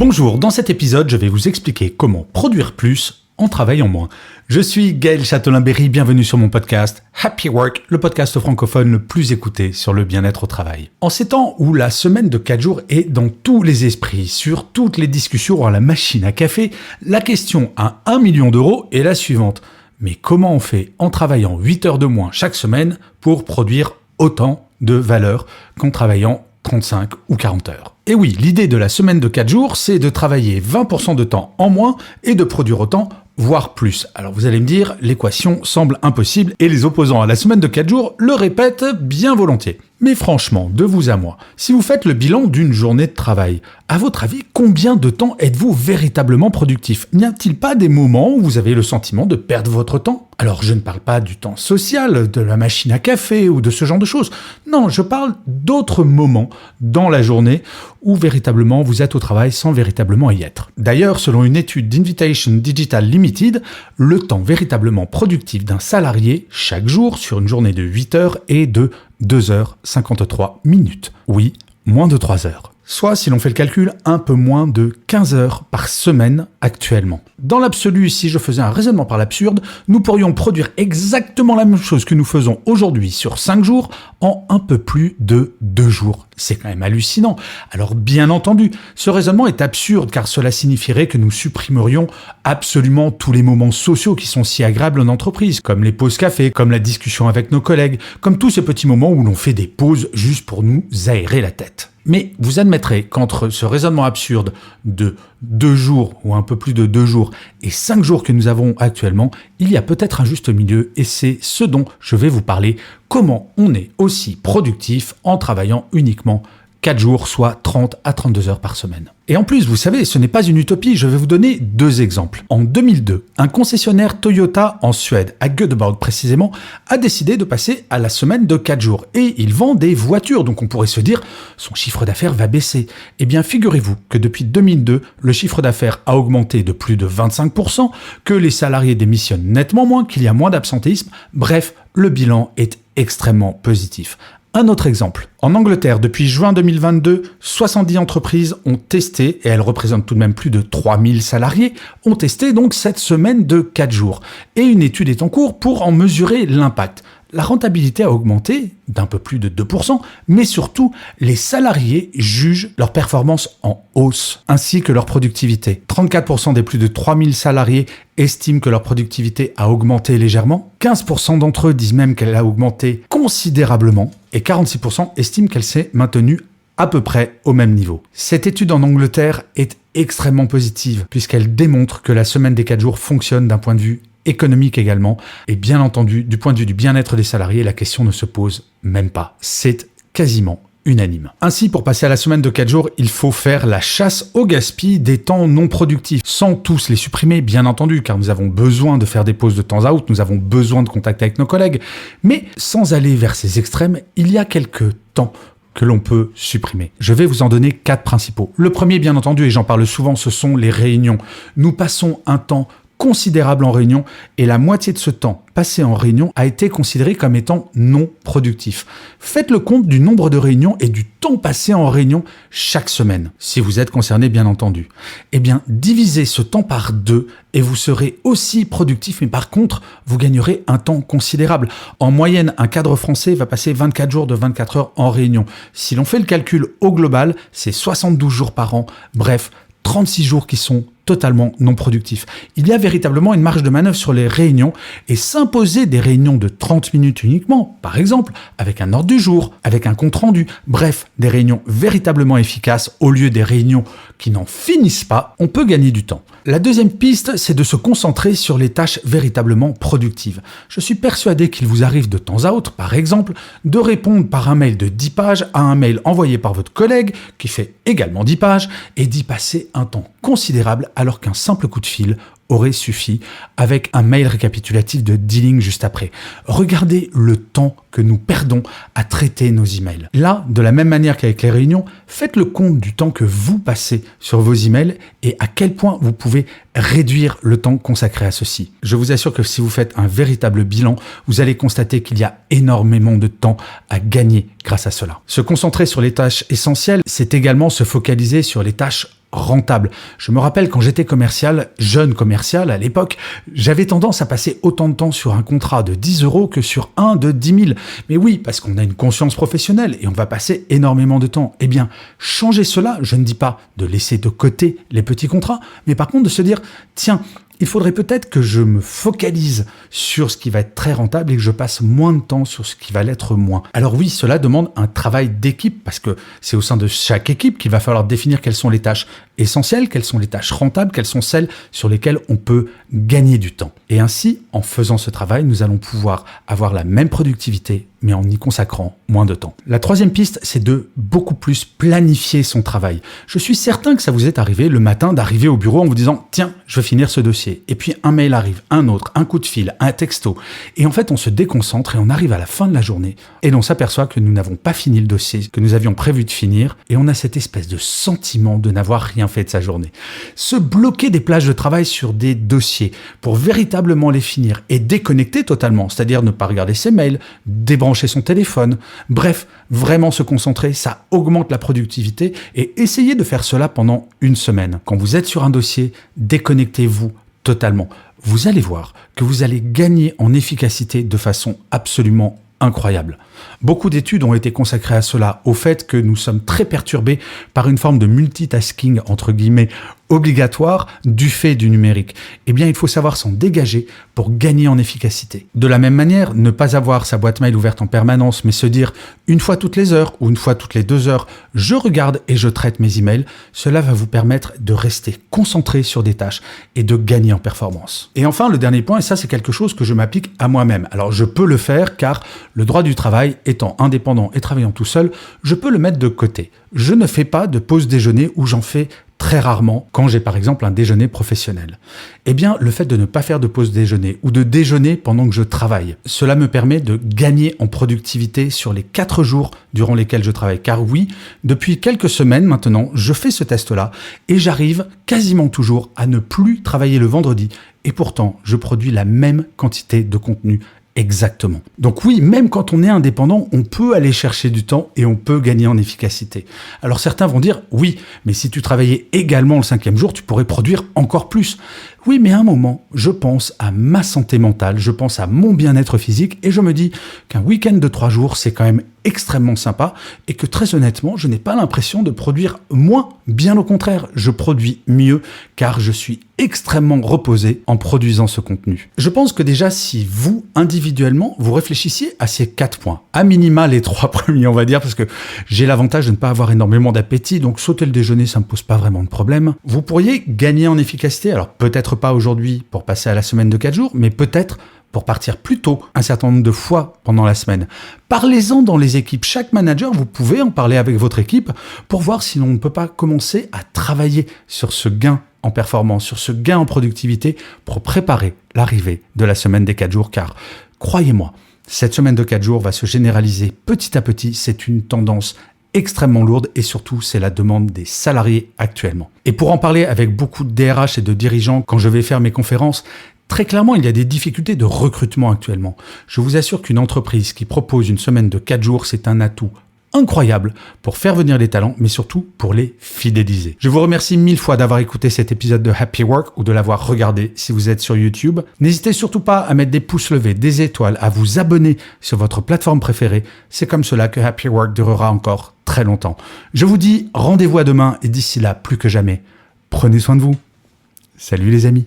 Bonjour, dans cet épisode, je vais vous expliquer comment produire plus en travaillant moins. Je suis Gaël Châtelain-Berry, bienvenue sur mon podcast Happy Work, le podcast francophone le plus écouté sur le bien-être au travail. En ces temps où la semaine de 4 jours est dans tous les esprits, sur toutes les discussions à la machine à café, la question à 1 million d'euros est la suivante. Mais comment on fait en travaillant 8 heures de moins chaque semaine pour produire autant de valeur qu'en travaillant 35 ou 40 heures. Et oui, l'idée de la semaine de 4 jours, c'est de travailler 20% de temps en moins et de produire autant, voire plus. Alors vous allez me dire, l'équation semble impossible et les opposants à la semaine de 4 jours le répètent bien volontiers. Mais franchement, de vous à moi, si vous faites le bilan d'une journée de travail, à votre avis, combien de temps êtes-vous véritablement productif ? N'y a-t-il pas des moments où vous avez le sentiment de perdre votre temps ? Alors je ne parle pas du temps social, de la machine à café ou de ce genre de choses. Non, je parle d'autres moments dans la journée où véritablement vous êtes au travail sans véritablement y être. D'ailleurs, selon une étude d'Invitation Digital Limited, le temps véritablement productif d'un salarié chaque jour sur une journée de 8 heures est de 2h53 minutes. Oui, moins de 3 heures. Soit, si l'on fait le calcul, un peu moins de 15 heures par semaine actuellement. Dans l'absolu, si je faisais un raisonnement par l'absurde, nous pourrions produire exactement la même chose que nous faisons aujourd'hui sur 5 jours en un peu plus de 2 jours. C'est quand même hallucinant. Alors bien entendu, ce raisonnement est absurde car cela signifierait que nous supprimerions absolument tous les moments sociaux qui sont si agréables en entreprise, comme les pauses café, comme la discussion avec nos collègues, comme tous ces petits moments où l'on fait des pauses juste pour nous aérer la tête. Mais vous admettrez qu'entre ce raisonnement absurde de 2 jours ou un peu plus de 2 jours et 5 jours que nous avons actuellement, il y a peut-être un juste milieu et c'est ce dont je vais vous parler, comment on est aussi productif en travaillant uniquement 4 jours, soit 30 à 32 heures par semaine. Et en plus, vous savez, ce n'est pas une utopie, je vais vous donner 2 exemples. En 2002, un concessionnaire Toyota en Suède, à Göteborg précisément, a décidé de passer à la semaine de 4 jours. Et il vend des voitures, donc on pourrait se dire, son chiffre d'affaires va baisser. Eh bien, figurez-vous que depuis 2002, le chiffre d'affaires a augmenté de plus de 25%, que les salariés démissionnent nettement moins, qu'il y a moins d'absentéisme. Bref, le bilan est extrêmement positif. Un autre exemple. En Angleterre, depuis juin 2022, 70 entreprises ont testé, et elles représentent tout de même plus de 3000 salariés, ont testé donc cette semaine de 4 jours. Et une étude est en cours pour en mesurer l'impact. La rentabilité a augmenté d'un peu plus de 2%, mais surtout, les salariés jugent leur performance en hausse, ainsi que leur productivité. 34% des plus de 3000 salariés estiment que leur productivité a augmenté légèrement, 15% d'entre eux disent même qu'elle a augmenté considérablement, et 46% estiment qu'elle s'est maintenue à peu près au même niveau. Cette étude en Angleterre est extrêmement positive, puisqu'elle démontre que la semaine des 4 jours fonctionne d'un point de vue économique également, et bien entendu, du point de vue du bien-être des salariés, la question ne se pose même pas. C'est quasiment unanime. Ainsi, pour passer à la semaine de 4 jours, il faut faire la chasse au gaspillage des temps non productifs, sans tous les supprimer, bien entendu, car nous avons besoin de faire des pauses de temps à autre, nous avons besoin de contact avec nos collègues, mais sans aller vers ces extrêmes, il y a quelques temps que l'on peut supprimer. Je vais vous en donner 4 principaux. Le premier, bien entendu, et j'en parle souvent, ce sont les réunions. Nous passons un temps considérable en réunion et la moitié de ce temps passé en réunion a été considéré comme étant non productif. Faites le compte du nombre de réunions et du temps passé en réunion chaque semaine, si vous êtes concerné bien entendu. Eh bien, divisez ce temps par 2 et vous serez aussi productif, mais par contre, vous gagnerez un temps considérable. En moyenne, un cadre français va passer 24 jours de 24 heures en réunion. Si l'on fait le calcul au global, c'est 72 jours par an. Bref, 36 jours qui sont totalement non productifs. Il y a véritablement une marge de manœuvre sur les réunions et s'imposer des réunions de 30 minutes uniquement, par exemple, avec un ordre du jour, avec un compte rendu, bref, des réunions véritablement efficaces au lieu des réunions qui n'en finissent pas, on peut gagner du temps. La deuxième piste, c'est de se concentrer sur les tâches véritablement productives. Je suis persuadé qu'il vous arrive de temps à autre, par exemple, de répondre par un mail de 10 pages à un mail envoyé par votre collègue qui fait également 10 pages et d'y passer un temps considérable alors qu'un simple coup de fil aurait suffi avec un mail récapitulatif de 10 lignes juste après. Regardez le temps que nous perdons à traiter nos emails. Là, de la même manière qu'avec les réunions, faites le compte du temps que vous passez sur vos emails et à quel point vous pouvez réduire le temps consacré à ceci. Je vous assure que si vous faites un véritable bilan, vous allez constater qu'il y a énormément de temps à gagner grâce à cela. Se concentrer sur les tâches essentielles, c'est également se focaliser sur les tâches rentable. Je me rappelle quand j'étais commercial, jeune commercial à l'époque, j'avais tendance à passer autant de temps sur un contrat de 10 € que sur un de 10 000. Mais oui, parce qu'on a une conscience professionnelle et on va passer énormément de temps. Eh bien, changer cela, je ne dis pas de laisser de côté les petits contrats, mais par contre de se dire, tiens, il faudrait peut-être que je me focalise sur ce qui va être très rentable et que je passe moins de temps sur ce qui va l'être moins. Alors oui, cela demande un travail d'équipe parce que c'est au sein de chaque équipe qu'il va falloir définir quelles sont les tâches essentielles, quelles sont les tâches rentables, quelles sont celles sur lesquelles on peut gagner du temps. Et ainsi, en faisant ce travail, nous allons pouvoir avoir la même productivité, mais en y consacrant moins de temps. La troisième piste, c'est de beaucoup plus planifier son travail. Je suis certain que ça vous est arrivé le matin d'arriver au bureau en vous disant « Tiens, je vais finir ce dossier ». Et puis un mail arrive, un autre, un coup de fil, un texto. Et en fait, on se déconcentre et on arrive à la fin de la journée et l'on s'aperçoit que nous n'avons pas fini le dossier que nous avions prévu de finir et on a cette espèce de sentiment de n'avoir rien fait de sa journée. Se bloquer des plages de travail sur des dossiers pour véritablement les finir et déconnecter totalement, c'est-à-dire ne pas regarder ses mails, débrancher son téléphone, bref, vraiment se concentrer, ça augmente la productivité et essayez de faire cela pendant une semaine. Quand vous êtes sur un dossier, déconnectez-vous totalement. Vous allez voir que vous allez gagner en efficacité de façon absolument incroyable. Beaucoup d'études ont été consacrées à cela, au fait que nous sommes très perturbés par une forme de multitasking, entre guillemets, obligatoire du fait du numérique. Eh bien, il faut savoir s'en dégager pour gagner en efficacité. De la même manière, ne pas avoir sa boîte mail ouverte en permanence, mais se dire une fois toutes les heures ou une fois toutes les 2 heures, je regarde et je traite mes emails, cela va vous permettre de rester concentré sur des tâches et de gagner en performance. Et enfin, le dernier point, et ça c'est quelque chose que je m'applique à moi-même. Alors je peux le faire car le droit du travail, étant indépendant et travaillant tout seul, je peux le mettre de côté. Je ne fais pas de pause déjeuner où j'en fais très rarement quand j'ai par exemple un déjeuner professionnel. Eh bien, le fait de ne pas faire de pause déjeuner ou de déjeuner pendant que je travaille, cela me permet de gagner en productivité sur les 4 jours durant lesquels je travaille. Car oui, depuis quelques semaines maintenant, je fais ce test-là et j'arrive quasiment toujours à ne plus travailler le vendredi. Et pourtant, je produis la même quantité de contenu. Exactement. Donc oui, même quand on est indépendant, on peut aller chercher du temps et on peut gagner en efficacité. Alors certains vont dire, oui, mais si tu travaillais également le 5e jour, tu pourrais produire encore plus. Oui, mais à un moment, je pense à ma santé mentale, je pense à mon bien-être physique et je me dis qu'un week-end de 3 jours, c'est quand même extrêmement sympa et que très honnêtement, je n'ai pas l'impression de produire moins. Bien au contraire, je produis mieux car je suis extrêmement reposé en produisant ce contenu. Je pense que déjà, si vous, individuellement, vous réfléchissiez à ces 4 points, à minima les 3 premiers, on va dire, parce que j'ai l'avantage de ne pas avoir énormément d'appétit, donc sauter le déjeuner, ça ne me pose pas vraiment de problème. Vous pourriez gagner en efficacité, alors peut-être pas aujourd'hui pour passer à la semaine de 4 jours, mais peut-être pour partir plus tôt un certain nombre de fois pendant la semaine. Parlez-en dans les équipes. Chaque manager, vous pouvez en parler avec votre équipe pour voir si l'on ne peut pas commencer à travailler sur ce gain en performance, sur ce gain en productivité pour préparer l'arrivée de la semaine des 4 jours. Car, croyez-moi, cette semaine de 4 jours va se généraliser petit à petit. C'est une tendance extrêmement lourde et surtout, c'est la demande des salariés actuellement. Et pour en parler avec beaucoup de DRH et de dirigeants quand je vais faire mes conférences, très clairement, il y a des difficultés de recrutement actuellement. Je vous assure qu'une entreprise qui propose une semaine de 4 jours, c'est un atout incroyable pour faire venir les talents, mais surtout pour les fidéliser. Je vous remercie 1000 fois d'avoir écouté cet épisode de Happy Work ou de l'avoir regardé si vous êtes sur YouTube. N'hésitez surtout pas à mettre des pouces levés, des étoiles, à vous abonner sur votre plateforme préférée. C'est comme cela que Happy Work durera encore très longtemps. Je vous dis rendez-vous à demain et d'ici là, plus que jamais, prenez soin de vous. Salut les amis.